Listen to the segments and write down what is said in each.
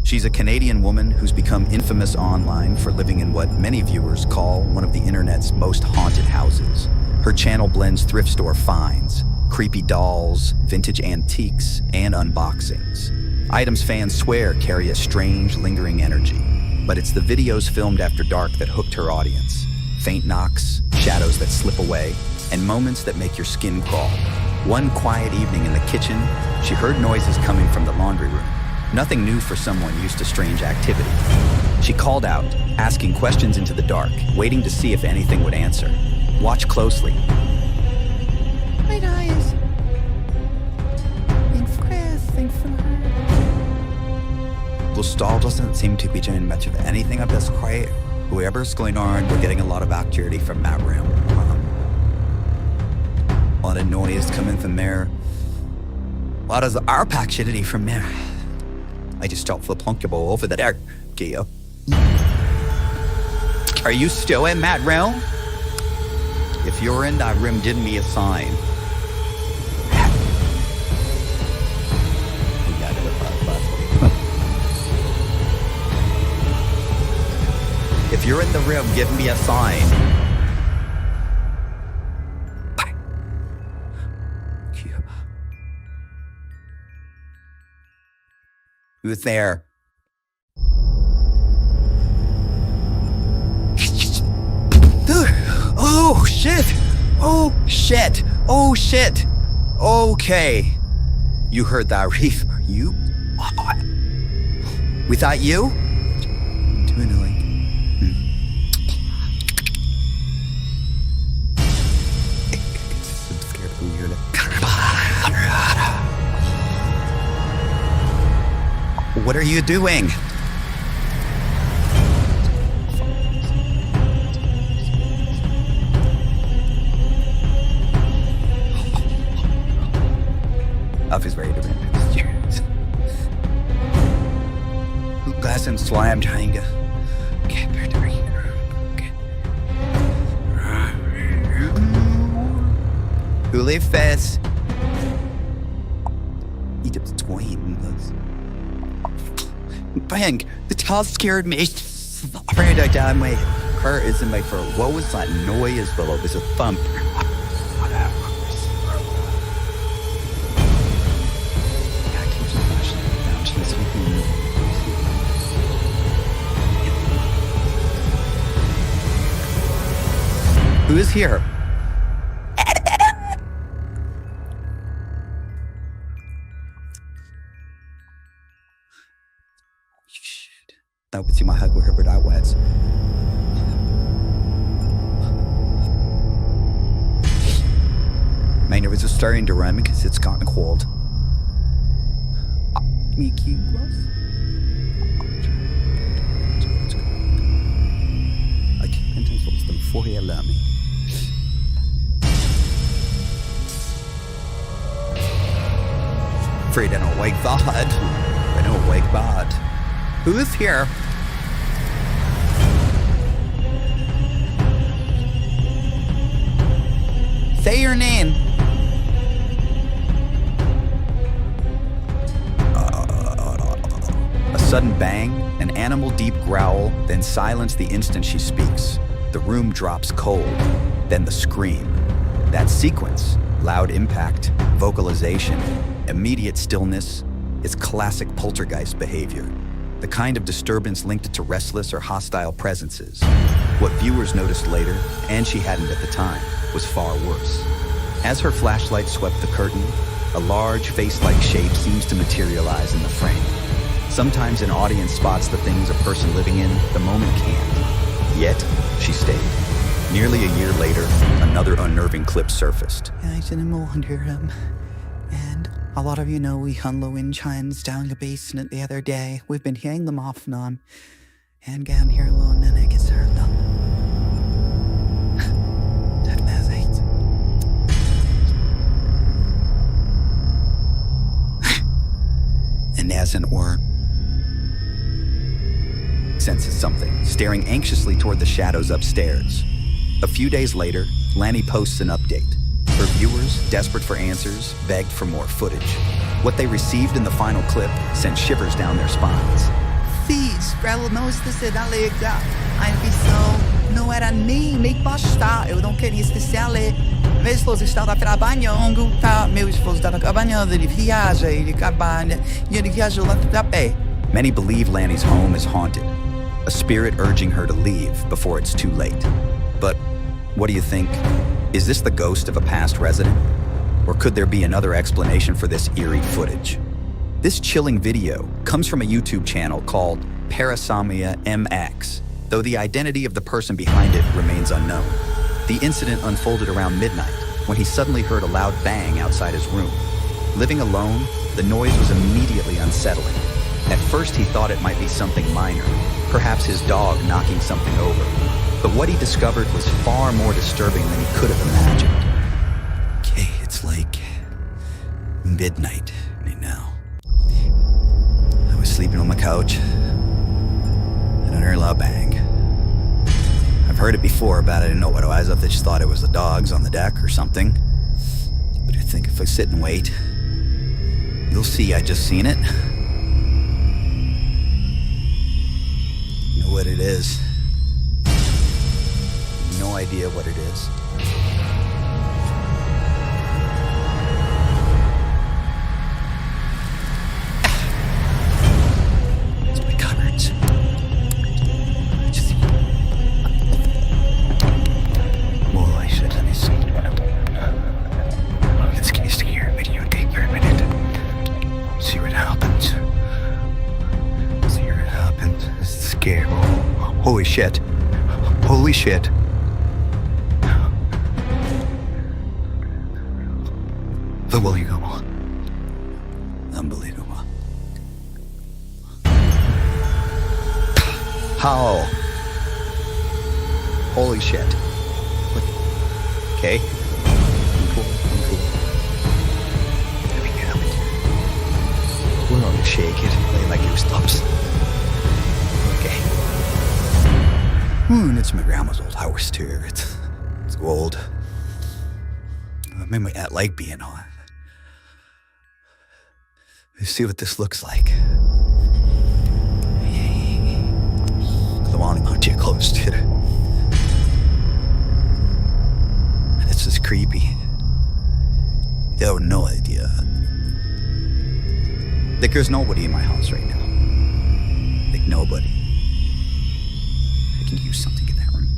She's a Canadian woman who's become infamous online for living in what many viewers call one of the internet's most haunted houses. Her channel blends thrift store finds, creepy dolls, vintage antiques, and unboxings. Items fans swear carry a strange, lingering energy. But it's the videos filmed after dark that hooked her audience. Faint knocks, shadows that slip away, and moments that make your skin crawl. One quiet evening in the kitchen, she heard noises coming from the laundry room. Nothing new for someone used to strange activity. She called out, asking questions into the dark, waiting to see if anything would answer. Watch closely. My eyes. Thanks, Chris. Thanks for her. The stall doesn't seem to be doing much of anything of this quite. Whoever's going on, we're getting a lot of activity from that room. A lot of noise coming from there. A lot of our activity from there. I just don't feel comfortable over there, Gia. Are you still in that room? If you're in that room, give me a sign. If you're in the room, give me a sign. Who's there? Oh, shit! Oh, shit! Oh, shit! Okay. You heard that, Reef. You? Was that you? Too annoying. I'm scared of weird. What are you doing? Up is ready to run. That's why I'm trying to get back to here. Who live fast? Egypt's twin. Bang! The child scared me. Afraid I died. My heart is in my throat. What was that noise below? It was a thump. Who is here? That would see my hug wherever that was. My nerves are starting to run because it's gotten cold. Me cute I can't influence them before he allow me. Afraid I don't like that. I don't like that. Who is here? Say your name. A sudden bang, an animal deep growl, then silence the instant she speaks. The room drops cold, then the scream. That sequence, loud impact, vocalization, immediate stillness, is classic poltergeist behavior. The kind of disturbance linked to restless or hostile presences. What viewers noticed later, and she hadn't at the time, was far worse. As her flashlight swept the curtain, a large face-like shape seems to materialize in the frame. Sometimes an audience spots the things a person living in the moment can't. Yet, she stayed. Nearly a year later, another unnerving clip surfaced. I didn't wonder and a lot of you know we hung low wind chimes down the basement the other day. We've been hearing them off and on. And down here alone, and I guess heard them. That message. And as an or senses something, staring anxiously toward the shadows upstairs. A few days later, Lanny posts an update. Her viewers, desperate for answers, begged for more footage. What they received in the final clip sent shivers down their spines. precis, ela não está alegre. A ambição não era nem bastar. Eu não queria esquecer. Meu esposo estava trabalhando, tá? Meu esposo estava trabalhando, ele viaja, ele trabalha, e ele viajou lá pra pé. Many believe Lanny's home is haunted, a spirit urging her to leave before it's too late. But what do you think? Is this the ghost of a past resident? Or could there be another explanation for this eerie footage? This chilling video comes from a YouTube channel called Paranormal MX, though the identity of the person behind it remains unknown. The incident unfolded around midnight when he suddenly heard a loud bang outside his room. Living alone, the noise was immediately unsettling. At first he thought it might be something minor, perhaps his dog knocking something over. But what he discovered was far more disturbing than he could have imagined. Okay, it's like midnight right now. I was sleeping on my couch, and I heard a loud bang. I've heard it before, but I didn't know what it was. I just thought it was the dogs on the deck or something. But I think if I sit and wait, you'll see I just seen it. You know what it is? No idea what it is. It's my cupboards. Well, I should let me see. Let's get used to your videotape for a minute. See what happens. See what happens. This is scary. Oh, holy shit. Holy shit. Unbelievable. Unbelievable. How? Holy shit. Okay. I'm cool. Let me get up. We're gonna shake it. Play like it stops. Okay. And it's my grandma's old house too. It's old. Maybe I like being on. Let's see what this looks like. I don't want to go too close to it. This is creepy. You have no idea. Like, there's nobody in my house right now. Like, nobody. I can use something in that room.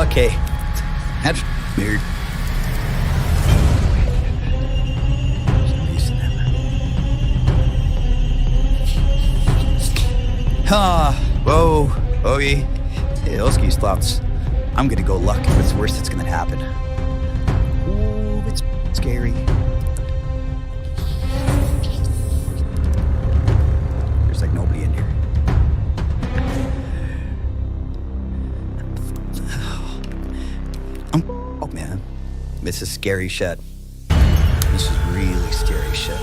Okay. That's weird. Whoa. Okay. Hey, Oski's thoughts. I'm gonna go luck. If it's the worst that's gonna happen. Ooh, it's scary. There's like nobody in here. Oh man, this is scary shit. This is really scary shit.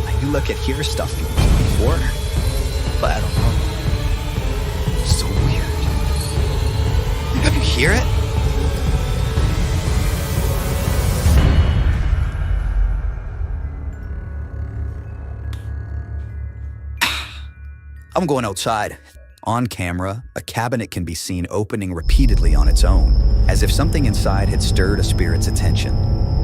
I do look at hear stuff before, but I don't know. It's so weird. Have you hear it? I'm going outside. On camera, a cabinet can be seen opening repeatedly on its own, as if something inside had stirred a spirit's attention.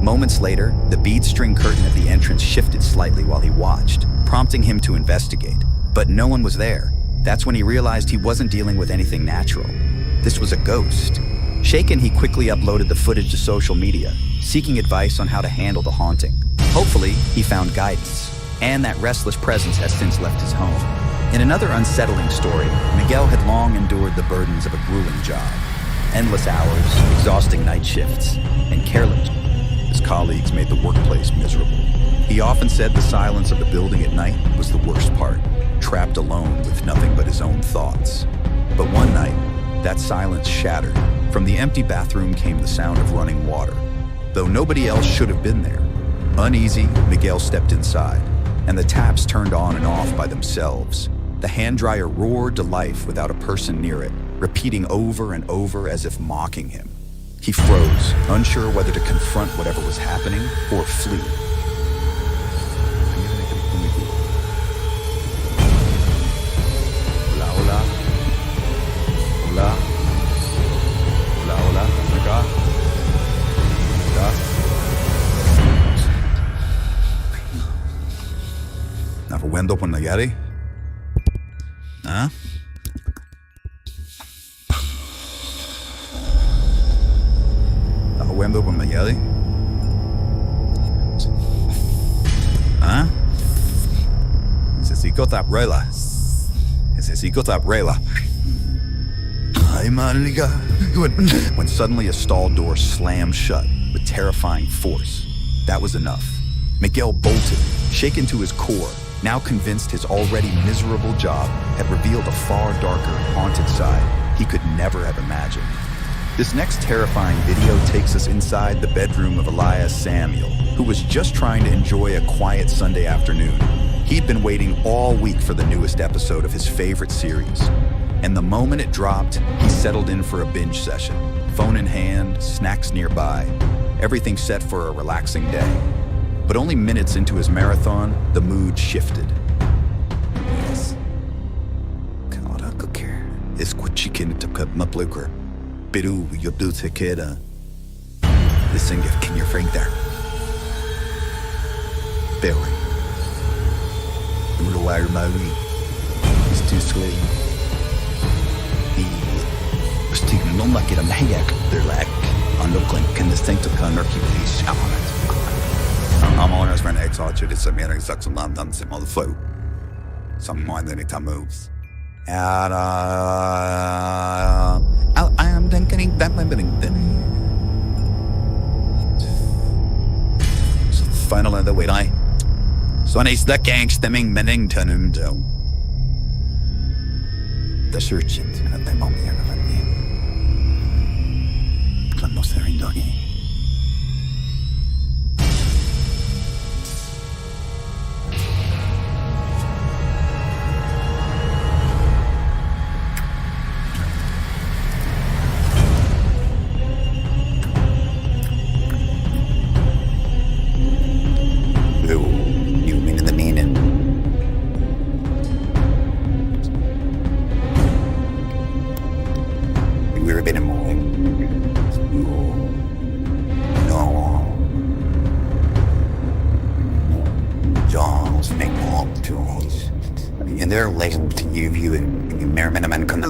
Moments later, the bead string curtain at the entrance shifted slightly while he watched, prompting him to investigate. But no one was there. That's when he realized he wasn't dealing with anything natural. This was a ghost. Shaken, he quickly uploaded the footage to social media, seeking advice on how to handle the haunting. Hopefully, he found guidance, and that restless presence has since left his home. In another unsettling story, Miguel had long endured the burdens of a grueling job. Endless hours, exhausting night shifts, and careless. His colleagues made the workplace miserable. He often said the silence of the building at night was the worst part, trapped alone with nothing but his own thoughts. But one night, that silence shattered. From the empty bathroom came the sound of running water, though nobody else should have been there. Uneasy, Miguel stepped inside, and the taps turned on and off by themselves. The hand dryer roared to life without a person near it, repeating over and over as if mocking him. He froze, unsure whether to confront whatever was happening or flee. Hola, hola. Hola. Hola, hola. Acá. Acá. Nafuendo por Nagari? ¿Ah? Nafuendo por Nagari? ¿Ah? Necesito tabrela. Necesito tabrela. Ay, marica. When suddenly a stall door slammed shut with terrifying force. That was enough. Miguel bolted, shaken to his core, now convinced his already miserable job had revealed a far darker, haunted side he could never have imagined. This next terrifying video takes us inside the bedroom of Elias Samuel, who was just trying to enjoy a quiet Sunday afternoon. He'd been waiting all week for the newest episode of his favorite series. And the moment it dropped, he settled in for a binge session. Phone in hand, snacks nearby, everything set for a relaxing day. But only minutes into his marathon, the mood shifted. Yes. Escuchi que te mapluker. Peru, yo do te queda. Listen, can you Frank there? Billy. Little wire Marie. It's too sweet. It's too non like it a maniac. They're like, on the clink, can this thing to come or keep these shot on it. I'm on his friend X Archer, it's a man who sucks some land on some other float. Some mind that it moves. And I am thinking that my living thing. So finally the way I. Så ni snackar stämning men inte nu då. The search it at the moment here of me. Clemos there in doggy.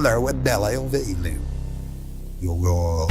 What the hell I over you? Yo.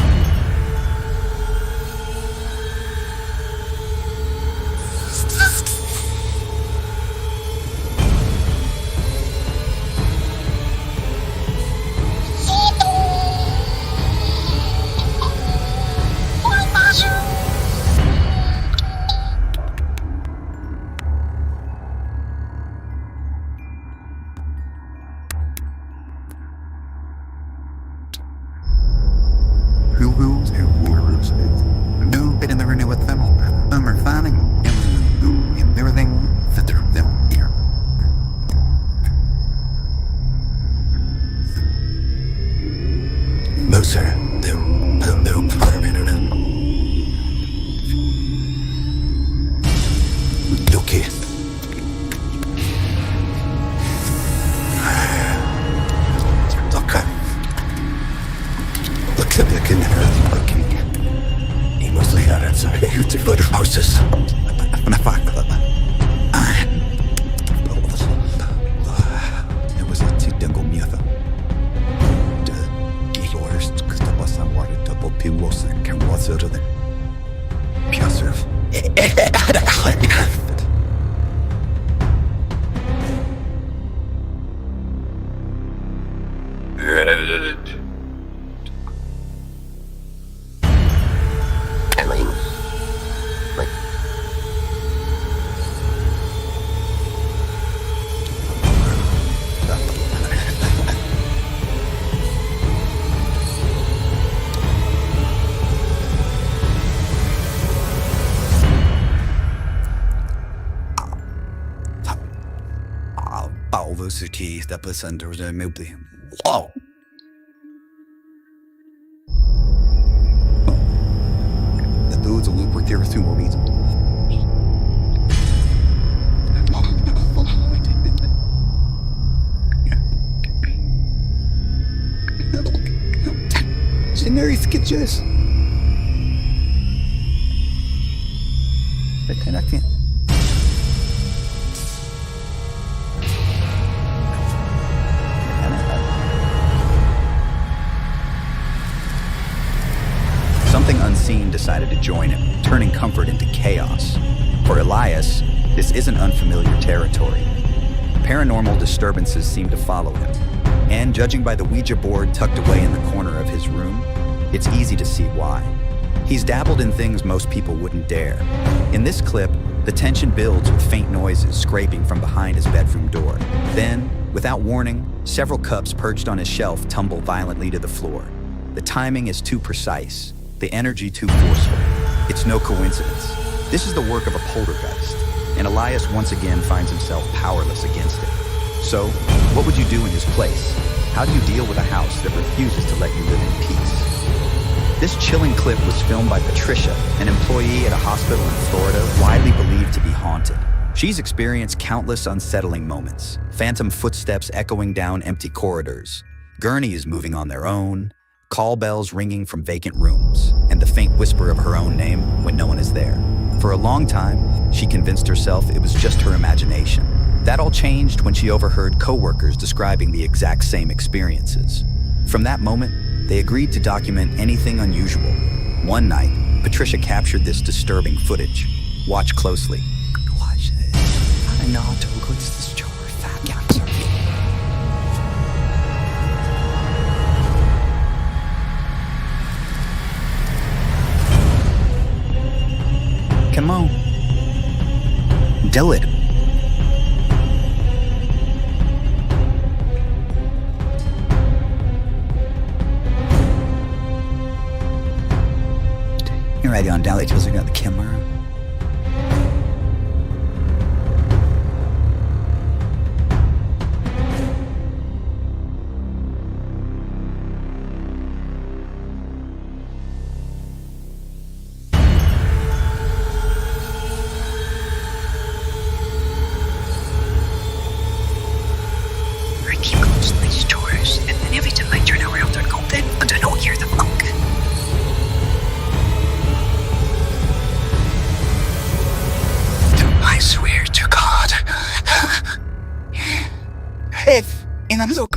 Teeth that was under the movie. Wow. goods a loop with there two more beats. Scenario sketches. I can't. Something unseen decided to join him, turning comfort into chaos. For Elias, this isn't unfamiliar territory. Paranormal disturbances seem to follow him, and judging by the Ouija board tucked away in the corner of his room, it's easy to see why. He's dabbled in things most people wouldn't dare. In this clip, the tension builds with faint noises scraping from behind his bedroom door. Then, without warning, several cups perched on his shelf tumble violently to the floor. The timing is too precise, the energy too forceful. It's no coincidence. This is the work of a poltergeist, and Elias once again finds himself powerless against it. So, what would you do in his place? How do you deal with a house that refuses to let you live in peace? This chilling clip was filmed by Patricia, an employee at a hospital in Florida widely believed to be haunted. She's experienced countless unsettling moments, phantom footsteps echoing down empty corridors, gurneys moving on their own, call bells ringing from vacant rooms, and the faint whisper of her own name when no one is there. For a long time, she convinced herself it was just her imagination. That all changed when she overheard coworkers describing the exact same experiences. From that moment, they agreed to document anything unusual. One night, Patricia captured this disturbing footage. Watch closely. Watch this. I know to go to this chore. Come on. Do it. You're right on Dally tells I got the camera. Keep close to these doors, and then every time I turn around, they're open, and I don't hear the funk. I swear to God. If in a look.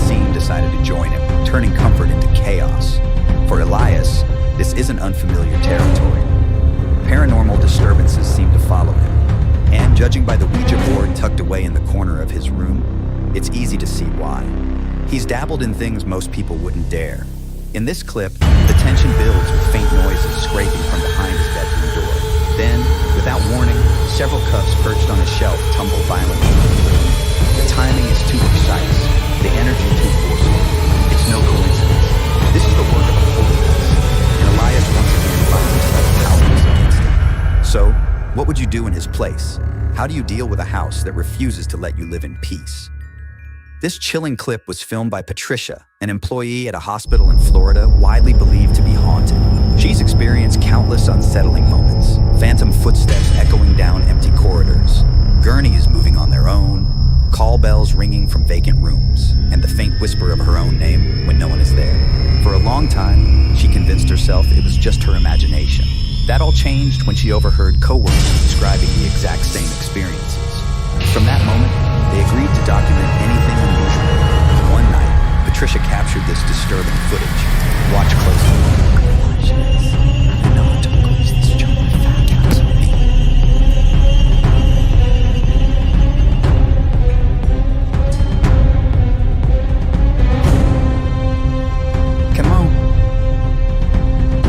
scene decided to join him, turning comfort into chaos. For Elias, this isn't unfamiliar territory. Paranormal disturbances seem to follow him, and judging by the Ouija board tucked away in the corner of his room, it's easy to see why. He's dabbled in things most people wouldn't dare. In this clip, the tension builds with faint noises scraping from behind his bedroom door. Then, without warning, several cups perched on a shelf tumble violently into the room. The timing is too precise, the energy too forceful. It's no coincidence. This is the work of a holy ghost, and Elias once again finds himself powerless against it. So, what would you do in his place? How do you deal with a house that refuses to let you live in peace? This chilling clip was filmed by Patricia, an employee at a hospital in Florida widely believed to be haunted. She's experienced countless unsettling moments, phantom footsteps echoing down empty corridors, gurneys moving on their own, call bells ringing from vacant rooms, and the faint whisper of her own name when no one is there. For a long time, she convinced herself it was just her imagination. That all changed when she overheard co-workers describing the exact same experiences. From that moment, they agreed to document anything unusual. One night, Patricia captured this disturbing footage. Watch closely. Come on.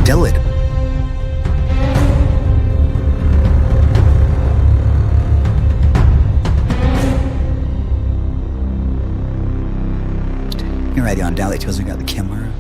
Do it. You're right on Dally tells we got the camera.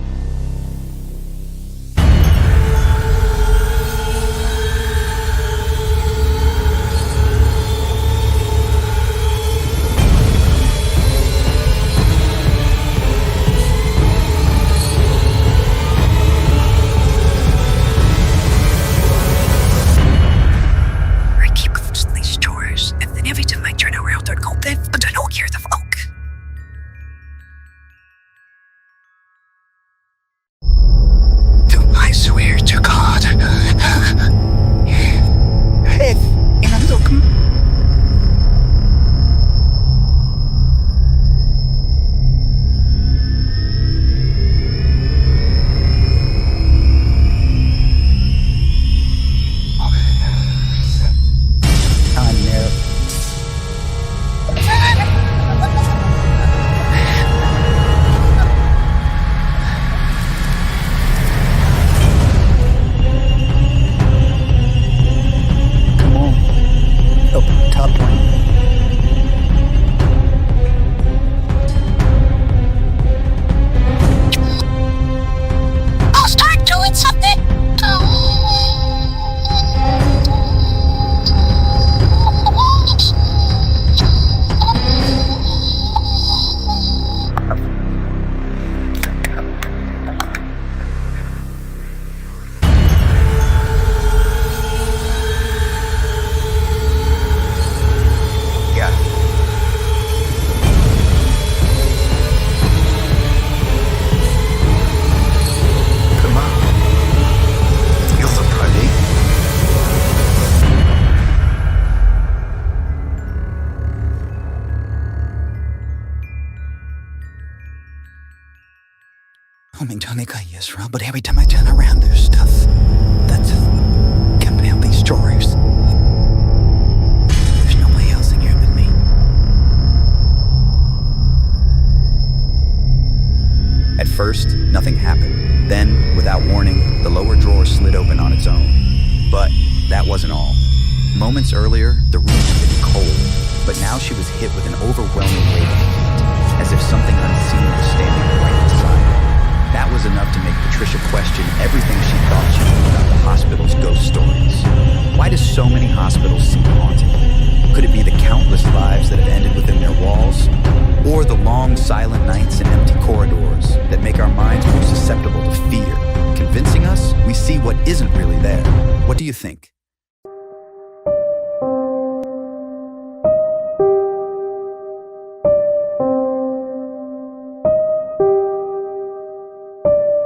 I keep closing these doors, and then every time I turn around, I go then, and I don't hear the folk. I swear to God. If in a look. I know. Top one. I'll start doing something. But every time I turn around, there's stuff that's coming out these drawers. There's nobody else in here with me. At first, nothing happened. Then, without warning, the lower drawer slid open on its own. But that wasn't all. Moments earlier, the room had been cold, but now she was hit with an overwhelming wave of heat, as if something unseen was standing right inside. That was enough to make Patricia question everything she thought she knew about the hospital's ghost stories. Why do so many hospitals seem haunted? Could it be the countless lives that have ended within their walls? Or the long, silent nights and empty corridors that make our minds more susceptible to fear, convincing us we see what isn't really there? What do you think?